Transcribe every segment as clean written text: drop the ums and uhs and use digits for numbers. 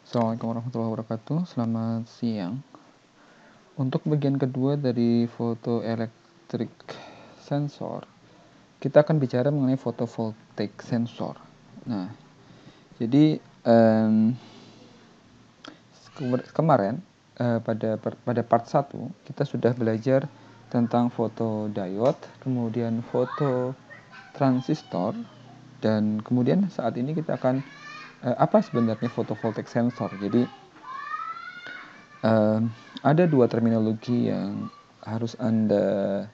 Assalamualaikum warahmatullahi wabarakatuh. Selamat siang. Untuk bagian kedua dari photoelectric sensor, kita akan bicara mengenai photovoltaic sensor. Nah, jadi kemarin pada part 1 kita sudah belajar tentang fotodiode, kemudian fototransistor, dan kemudian saat ini kita akan apa sebenarnya photovoltaic sensor. Jadi ada dua terminologi yang harus anda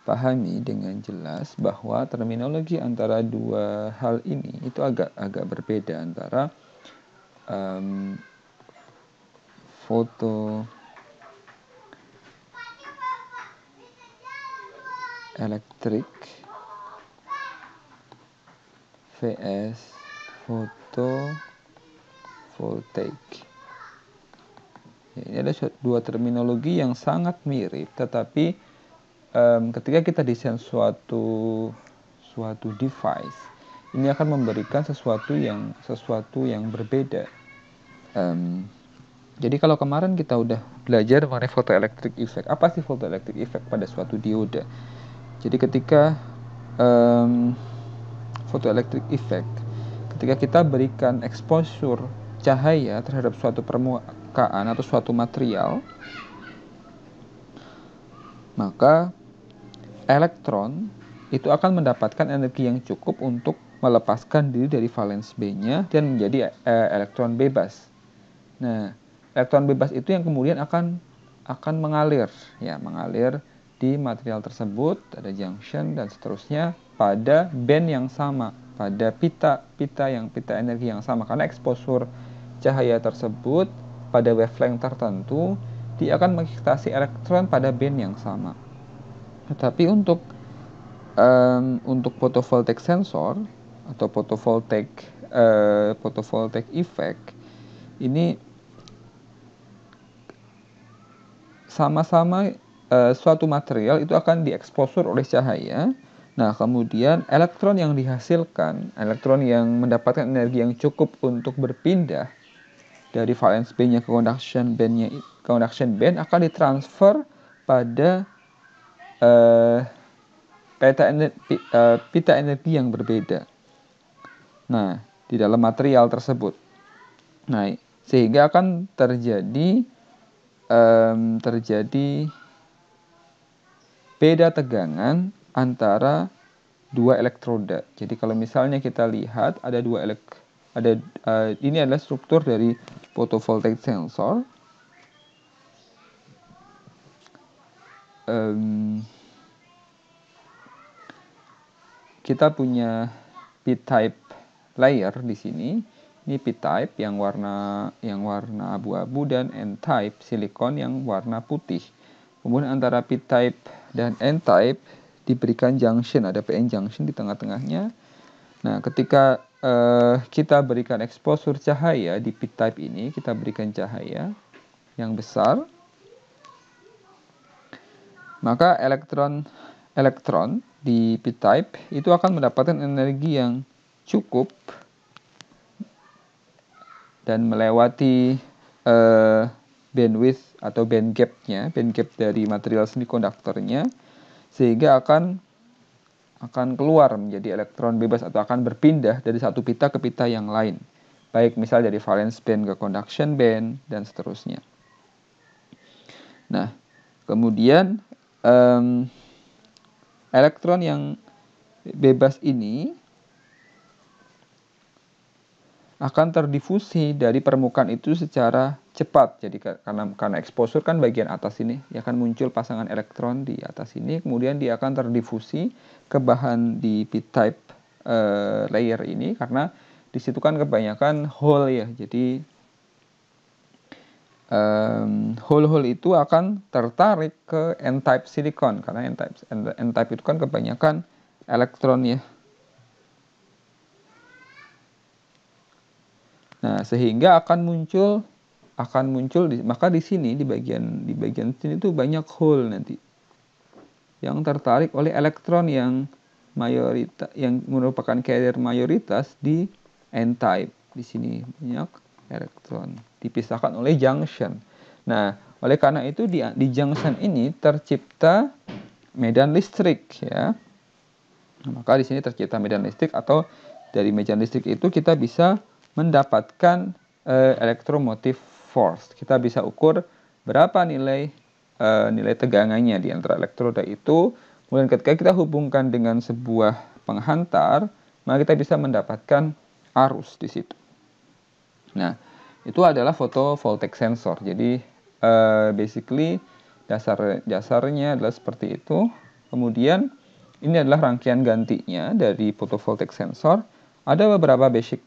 pahami dengan jelas, bahwa terminologi antara dua hal ini itu agak berbeda, antara photoelectric vs photovoltaic. Ini ada dua terminologi yang sangat mirip, tetapi ketika kita desain suatu device, ini akan memberikan sesuatu yang berbeda. Jadi kalau kemarin kita udah belajar mengenai photoelectric effect. Apa sih photoelectric effect pada suatu dioda? Jadi ketika photoelectric effect, ketika kita berikan exposure cahaya terhadap suatu permukaan atau suatu material, maka elektron itu akan mendapatkan energi yang cukup untuk melepaskan diri dari valence B-nya dan menjadi elektron bebas. Nah, elektron bebas itu yang kemudian akan mengalir di material tersebut, ada junction dan seterusnya, pada band yang sama, pada pita energi yang sama, karena exposure cahaya tersebut pada wavelength tertentu dia akan mengekstasi elektron pada band yang sama. Tetapi untuk photovoltaic sensor atau photovoltaic effect, ini sama-sama suatu material itu akan dieksposur oleh cahaya. Nah, kemudian elektron yang dihasilkan, elektron yang mendapatkan energi yang cukup untuk berpindah dari valence band-nya ke conduction band akan ditransfer pada pita energi yang berbeda. Nah, di dalam material tersebut. Nah, sehingga akan terjadi beda tegangan antara dua elektroda. Jadi kalau misalnya kita lihat ada ini adalah struktur dari photovoltaic sensor. Kita punya p-type layer di sini. Ini p-type yang warna abu-abu, dan n-type silikon yang warna putih. Kemudian antara p-type dan n-type diberikan junction, ada PN junction di tengah-tengahnya. Nah, ketika kita berikan exposure cahaya di p-type ini, kita berikan cahaya yang besar, maka elektron di p-type itu akan mendapatkan energi yang cukup dan melewati bandwidth atau band gap dari material semikonduktornya, sehingga akan keluar menjadi elektron bebas atau akan berpindah dari satu pita ke pita yang lain, baik misal dari valence band ke conduction band dan seterusnya. Nah, kemudian elektron yang bebas ini akan terdifusi dari permukaan itu secara cepat. Jadi karena exposure kan bagian atas ini, ya akan muncul pasangan elektron di atas ini, kemudian dia akan terdifusi ke bahan di p-type layer ini, karena di situ kan kebanyakan hole ya. Jadi hole itu akan tertarik ke n-type silikon, karena n-type itu kan kebanyakan elektron ya. Nah, sehingga akan muncul maka di sini di bagian sini tuh banyak hole nanti yang tertarik oleh elektron yang yang merupakan carrier mayoritas di n-type. Di sini banyak elektron dipisahkan oleh junction. Nah, oleh karena itu di junction ini tercipta medan listrik ya. Maka di sini tercipta medan listrik, atau dari medan listrik itu kita bisa mendapatkan electromotive force. Kita bisa ukur berapa nilai tegangannya di antara elektroda itu. Kemudian ketika kita hubungkan dengan sebuah penghantar, maka kita bisa mendapatkan arus di situ. Nah, itu adalah photovoltaic sensor. Jadi basically dasarnya adalah seperti itu. Kemudian ini adalah rangkaian gantinya dari photovoltaic sensor. Ada beberapa basic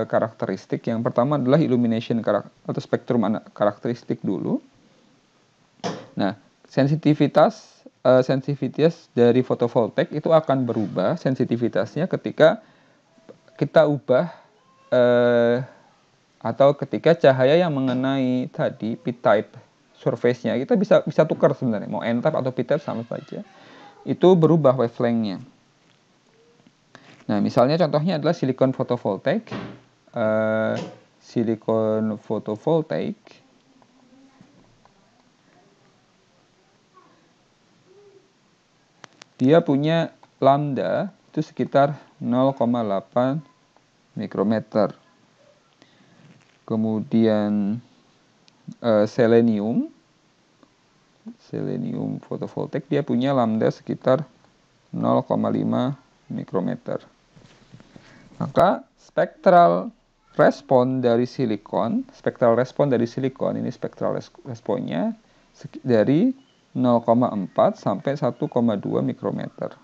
karakteristik. Yang pertama adalah illumination atau spektrum karakteristik dulu. Nah, sensitivitas dari fotovoltaik itu akan berubah sensitivitasnya ketika kita ubah atau ketika cahaya yang mengenai tadi p-type surface-nya, kita bisa tukar sebenarnya, mau n-type atau p-type sama saja, itu berubah wavelength-nya. Nah, misalnya contohnya adalah silikon fotovoltaik. Silikon fotovoltaik dia punya lambda itu sekitar 0,8 mikrometer. Kemudian selenium fotovoltaik dia punya lambda sekitar 0,5 mikrometer. Maka spektral respon dari silikon ini spektral responnya dari 0,4 sampai 1,2 mikrometer.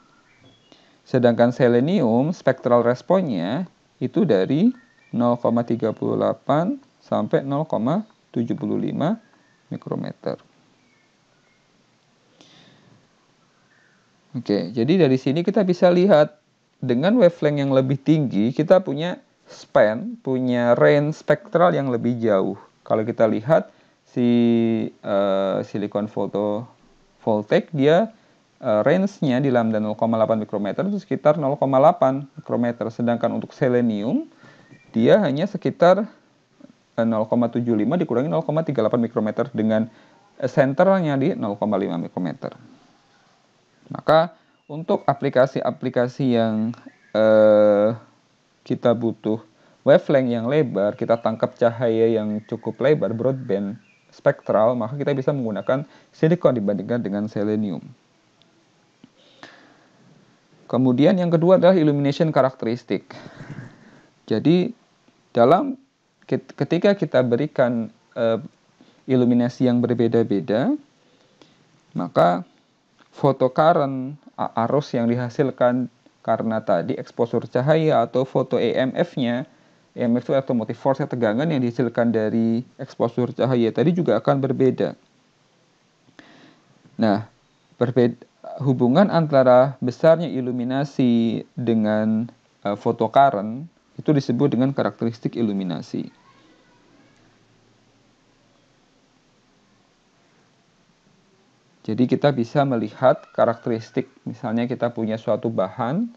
Sedangkan selenium spektral responnya itu dari 0,38 sampai 0,75 mikrometer. Oke, jadi dari sini kita bisa lihat dengan wavelength yang lebih tinggi kita punya range spektral yang lebih jauh. Kalau kita lihat silikon fotovoltaik dia range-nya di lambda 0,8 mikrometer itu sekitar 0,8 mikrometer. Sedangkan untuk selenium dia hanya sekitar 0,75 dikurangi 0,38 mikrometer dengan senternya di 0,5 mikrometer. Maka untuk aplikasi-aplikasi yang kita butuh wavelength yang lebar, kita tangkap cahaya yang cukup lebar, broadband spektral, maka kita bisa menggunakan silikon dibandingkan dengan selenium. Kemudian yang kedua adalah illumination karakteristik. Jadi ketika kita berikan iluminasi yang berbeda-beda, maka photocurrent, arus yang dihasilkan karena tadi eksposur cahaya atau foto EMF-nya, EMF itu electromotive force, tegangan yang dihasilkan dari eksposur cahaya tadi juga akan berbeda. Nah, hubungan antara besarnya iluminasi dengan photocurrent itu disebut dengan karakteristik iluminasi. Jadi kita bisa melihat karakteristik, misalnya kita punya suatu bahan,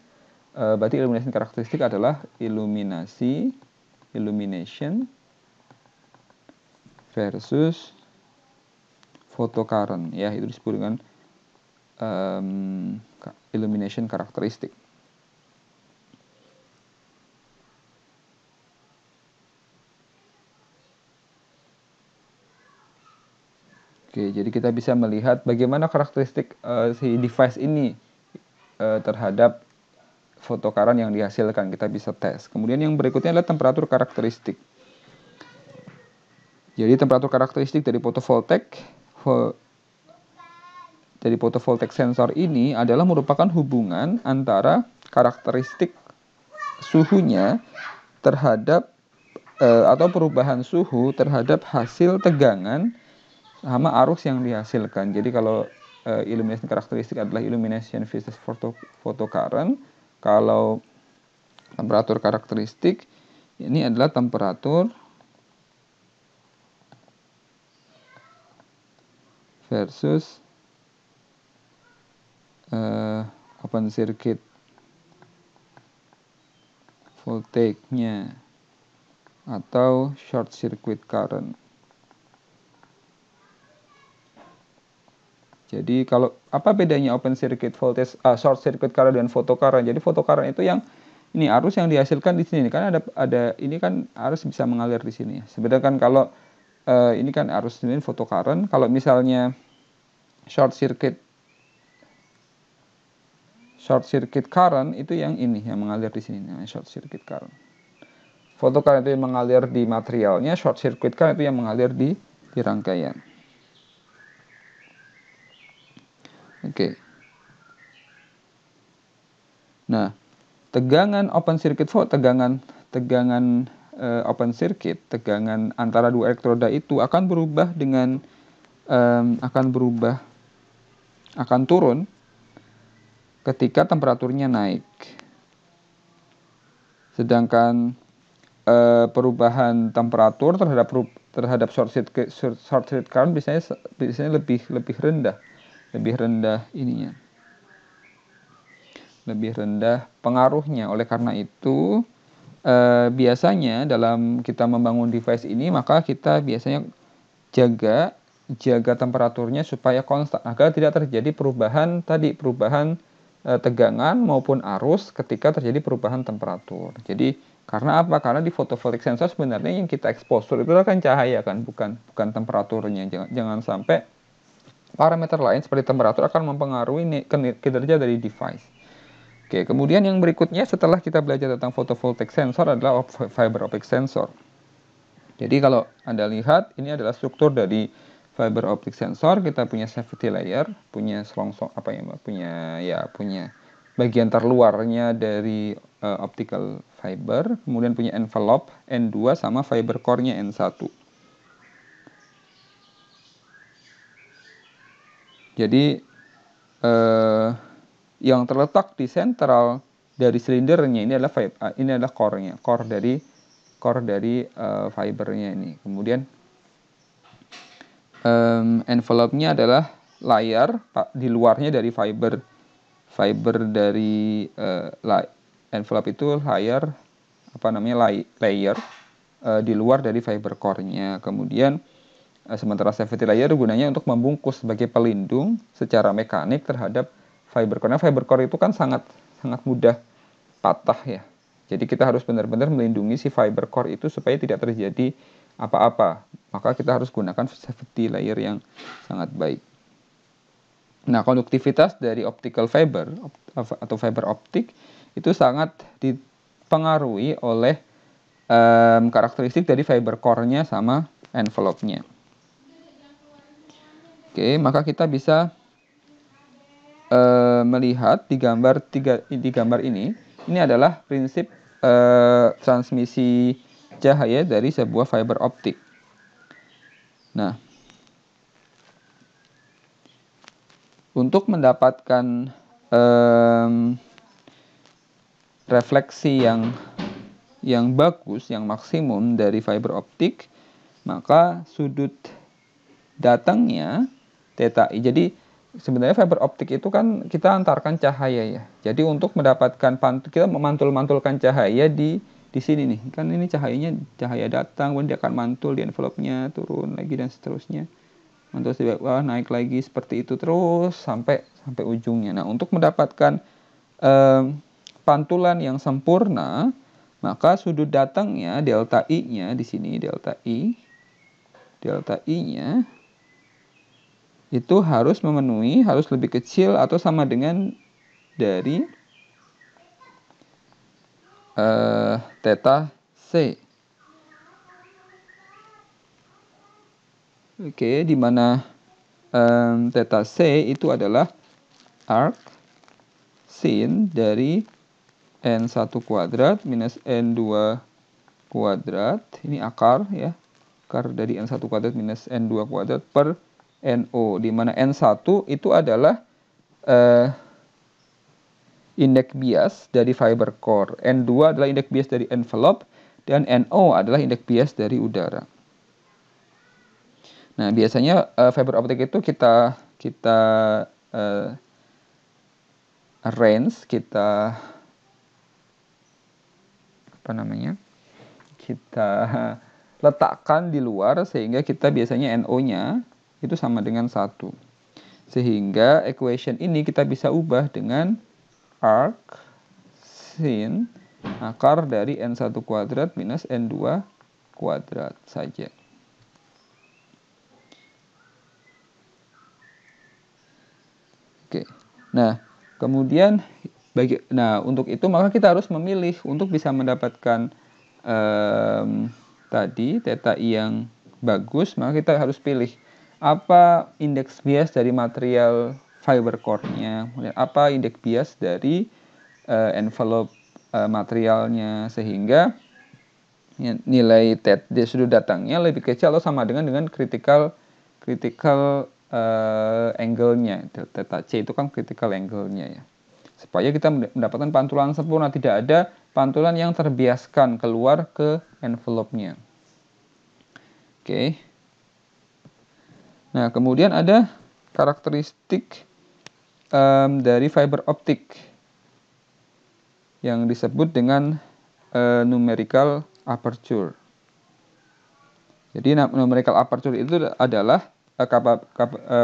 berarti illumination karakteristik adalah illumination versus photocurrent, ya itu disebut dengan illumination karakteristik. Oke, jadi kita bisa melihat bagaimana karakteristik si device ini terhadap photocurrent yang dihasilkan. Kita bisa tes. Kemudian yang berikutnya adalah temperatur karakteristik. Jadi temperatur karakteristik dari photovoltaic sensor ini adalah merupakan hubungan antara karakteristik suhunya terhadap atau perubahan suhu terhadap hasil tegangan sama arus yang dihasilkan. Jadi kalau illumination karakteristik adalah illumination versus photocurrent, kalau temperatur karakteristik ini adalah temperatur versus open circuit voltage-nya atau short circuit current. Jadi kalau apa bedanya open circuit voltage, short circuit current dan photocurrent? Jadi photocurrent itu yang ini arus yang dihasilkan di sini kan ada ini kan arus bisa mengalir di sini. Sebenarnya kan kalau ini kan arus ini photocurrent. Kalau misalnya short circuit current itu yang ini yang mengalir di sini namanya short circuit current. Photocurrent itu yang mengalir di materialnya, short circuit current itu yang mengalir di rangkaian. Oke. Nah, tegangan open circuit tegangan open circuit, tegangan antara dua elektroda itu akan berubah dengan akan turun ketika temperaturnya naik. Sedangkan perubahan temperatur terhadap short circuit current biasanya lebih rendah ininya. Lebih rendah pengaruhnya. Oleh karena itu biasanya dalam kita membangun device ini maka kita biasanya jaga temperaturnya supaya konstan agar tidak terjadi perubahan tegangan maupun arus ketika terjadi perubahan temperatur. Jadi karena apa? Karena di photovoltaic sensor sebenarnya yang kita exposure itu kan cahaya kan, bukan temperaturnya. Jangan sampai parameter lain seperti temperatur akan mempengaruhi kinerja dari device. Oke, kemudian yang berikutnya setelah kita belajar tentang photovoltaic sensor adalah fiber optic sensor. Jadi kalau Anda lihat ini adalah struktur dari fiber optic sensor. Kita punya safety layer, punya punya bagian terluarnya dari optical fiber, kemudian punya envelope N2 sama fiber core-nya N1. Jadi yang terletak di sentral dari silindernya ini adalah core-nya, core dari fibernya ini. Kemudian envelope-nya adalah layar di luarnya dari fiber dari envelope itu layer di luar dari fiber core-nya. Kemudian sementara safety layer gunanya untuk membungkus sebagai pelindung secara mekanik terhadap fiber core. Karena fiber core itu kan sangat mudah patah ya. Jadi kita harus benar-benar melindungi si fiber core itu supaya tidak terjadi apa-apa. Maka kita harus gunakan safety layer yang sangat baik. Nah, konduktivitas dari optical fiber atau fiber optik itu sangat dipengaruhi oleh karakteristik dari fiber core-nya sama envelope-nya. Oke, maka kita bisa melihat di gambar ini adalah prinsip transmisi cahaya dari sebuah fiber optik. Nah, untuk mendapatkan refleksi yang bagus, yang maksimum dari fiber optik, maka sudut datangnya theta i. Jadi sebenarnya fiber optik itu kan kita antarkan cahaya ya. Jadi untuk mendapatkan kita memantul-mantulkan cahaya di sini nih. Kan ini cahaya datang, kemudian dia akan mantul di envelope-nya, turun lagi dan seterusnya. Mantul di bawah, naik lagi seperti itu terus sampai ujungnya. Nah, untuk mendapatkan pantulan yang sempurna, maka sudut datangnya delta I-nya di sini delta I-nya itu harus lebih kecil atau sama dengan dari theta C. Oke, di mana theta C itu adalah arc sin dari N1 kuadrat minus N2 kuadrat. Ini akar ya. Akar dari N1 kuadrat minus N2 kuadrat per NO. Di mana N1 itu adalah indeks bias dari fiber core. N2 adalah indeks bias dari envelope. Dan NO adalah indeks bias dari udara. Nah, biasanya fiber optik itu kita range, kita kita letakkan di luar, sehingga kita biasanya NO-nya itu sama dengan 1. Sehingga equation ini kita bisa ubah dengan arc sin akar dari N1 kuadrat minus N2 kuadrat saja. Oke. Nah, kemudian untuk itu maka kita harus memilih untuk bisa mendapatkan tadi theta I yang bagus, maka kita harus pilih apa indeks bias dari material fiber core-nya, apa indeks bias dari envelope materialnya, sehingga nilai di sudut datangnya lebih kecil atau sama dengan critical angle-nya. Theta C itu kan critical angle-nya ya. Supaya kita mendapatkan pantulan sempurna, tidak ada pantulan yang terbiaskan keluar ke envelope-nya. Oke. Nah, kemudian ada karakteristik dari fiber optik yang disebut dengan numerical aperture. Jadi numerical aperture itu adalah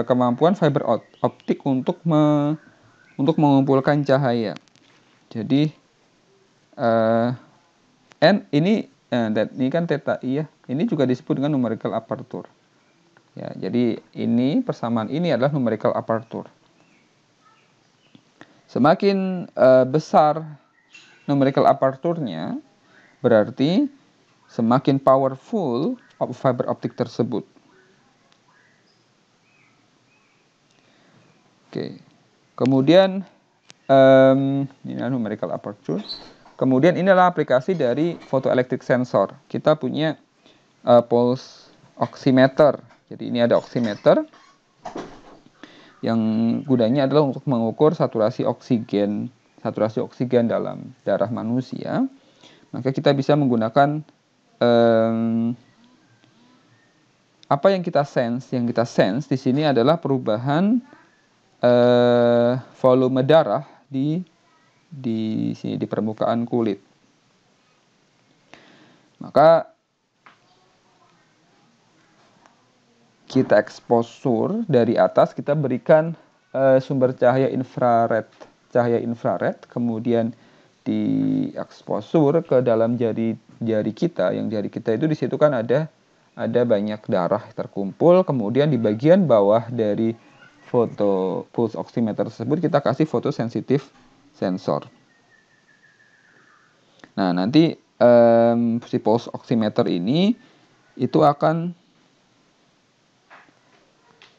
kemampuan fiber optik untuk mengumpulkan cahaya. Jadi ini kan theta I ya. Ini juga disebut dengan numerical aperture. Ya, jadi persamaan ini adalah numerical aperture. Semakin besar numerical aperture-nya, berarti semakin powerful fiber optik tersebut. Oke. Kemudian ini adalah numerical aperture. Kemudian inilah aplikasi dari photoelectric sensor. Kita punya pulse oximeter. Jadi ini ada oximeter yang gunanya adalah untuk mengukur saturasi oksigen dalam darah manusia. Maka kita bisa menggunakan apa yang kita sense. Yang kita sense di sini adalah perubahan volume darah di sini di permukaan kulit. Maka kita exposure dari atas, kita berikan sumber cahaya infrared, kemudian di exposure ke dalam jari kita. Yang jari kita itu di situ kan ada banyak darah terkumpul, kemudian di bagian bawah dari pulse oximeter tersebut kita kasih photosensitive sensor. Nah, nanti si pulse oximeter ini itu akan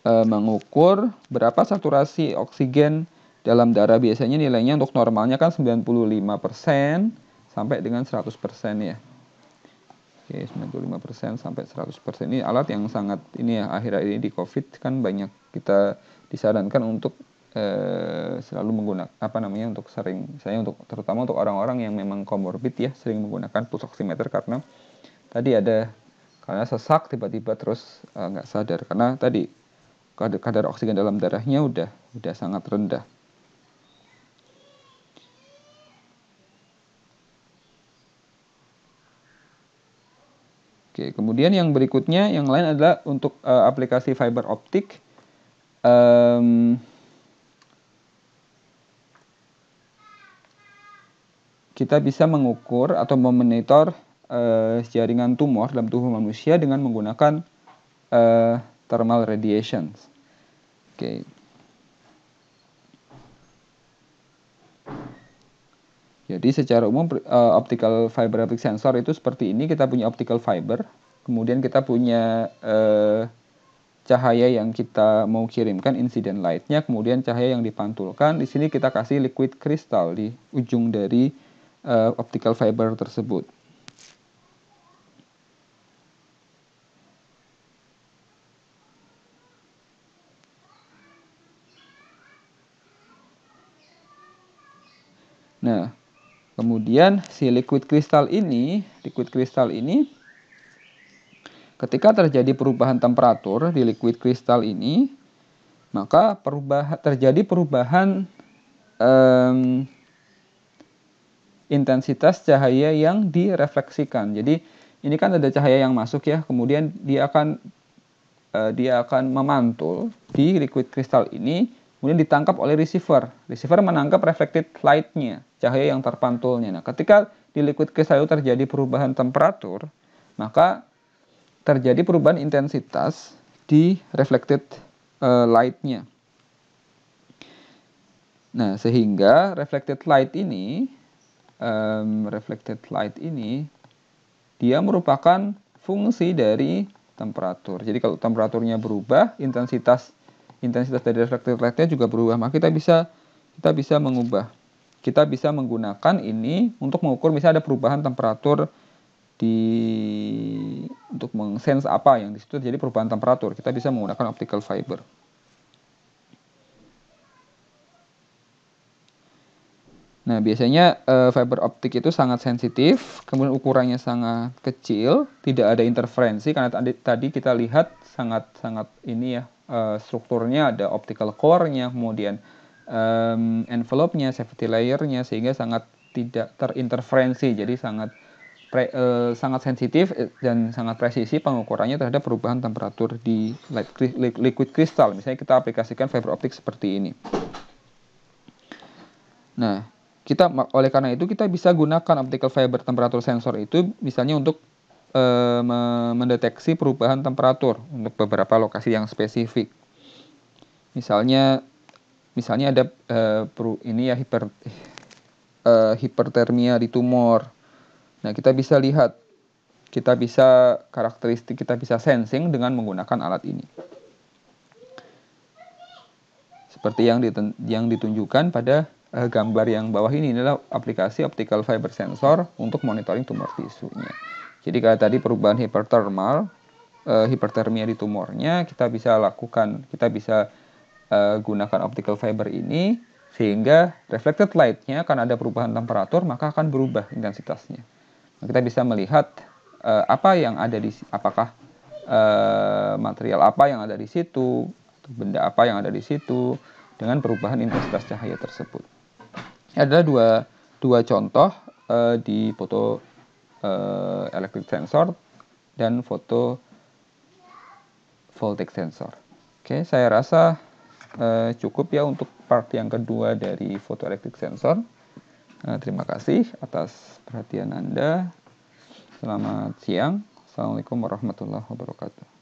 mengukur berapa saturasi oksigen dalam darah. Biasanya nilainya untuk normalnya kan 95% sampai dengan 100% ya. Oke, 95% sampai 100%. Ini alat yang sangat ini ya, akhir-akhir ini di COVID kan banyak kita disarankan untuk selalu menggunakan untuk terutama untuk orang-orang yang memang komorbid ya, sering menggunakan pulse oximeter karena sesak tiba-tiba terus nggak sadar karena tadi kadar oksigen dalam darahnya udah sangat rendah. Oke, kemudian yang berikutnya yang lain adalah untuk aplikasi fiber optik. Kita bisa mengukur atau memonitor jaringan tumor dalam tubuh manusia dengan menggunakan thermal radiation. Oke. Jadi secara umum optical fiber optic sensor itu seperti ini. Kita punya optical fiber, kemudian kita punya cahaya yang kita mau kirimkan, incident light-nya, kemudian cahaya yang dipantulkan. Di sini kita kasih liquid crystal di ujung dari optical fiber tersebut. Nah, kemudian si liquid crystal ini ketika terjadi perubahan temperatur di liquid crystal ini, maka terjadi perubahan intensitas cahaya yang direfleksikan. Jadi ini kan ada cahaya yang masuk ya, kemudian dia akan memantul di liquid crystal ini, kemudian ditangkap oleh receiver. Receiver menangkap reflected light-nya, cahaya yang terpantulnya. Nah, ketika di liquid crystal itu terjadi perubahan temperatur, maka terjadi perubahan intensitas di reflected light-nya. Nah, sehingga reflected light ini dia merupakan fungsi dari temperatur. Jadi kalau temperaturnya berubah, intensitas dari reflected light-nya juga berubah. Maka kita bisa mengubah. Kita bisa menggunakan ini untuk mengukur misalnya ada perubahan temperatur untuk meng-sense apa yang di situ terjadi perubahan temperatur. Kita bisa menggunakan optical fiber. Nah, biasanya fiber optik itu sangat sensitif, kemudian ukurannya sangat kecil, tidak ada interferensi karena tadi kita lihat sangat ini ya, strukturnya ada optical core-nya, kemudian envelope-nya, safety layer-nya, sehingga sangat tidak terinterferensi, jadi sangat sensitif dan sangat presisi pengukurannya terhadap perubahan temperatur di liquid crystal. Misalnya kita aplikasikan fiber optik seperti ini. Nah, oleh karena itu kita bisa gunakan optical fiber temperature sensor itu misalnya untuk mendeteksi perubahan temperatur untuk beberapa lokasi yang spesifik. Misalnya ada hipertermia di tumor. Nah, kita bisa lihat, kita bisa sensing dengan menggunakan alat ini. Seperti yang ditunjukkan pada gambar yang bawah ini adalah aplikasi optical fiber sensor untuk monitoring tumor tisunya. Jadi kalau tadi perubahan hipertermia di tumornya, kita bisa gunakan optical fiber ini sehingga reflected light-nya karena ada perubahan temperatur maka akan berubah intensitasnya. Nah, kita bisa melihat apakah material apa yang ada di situ, benda apa yang ada di situ dengan perubahan intensitas cahaya tersebut. Ada dua contoh di foto electric sensor dan foto voltage sensor. Oke, saya rasa cukup ya untuk part yang kedua dari foto electric sensor. Terima kasih atas perhatian Anda. Selamat siang. Assalamualaikum warahmatullahi wabarakatuh.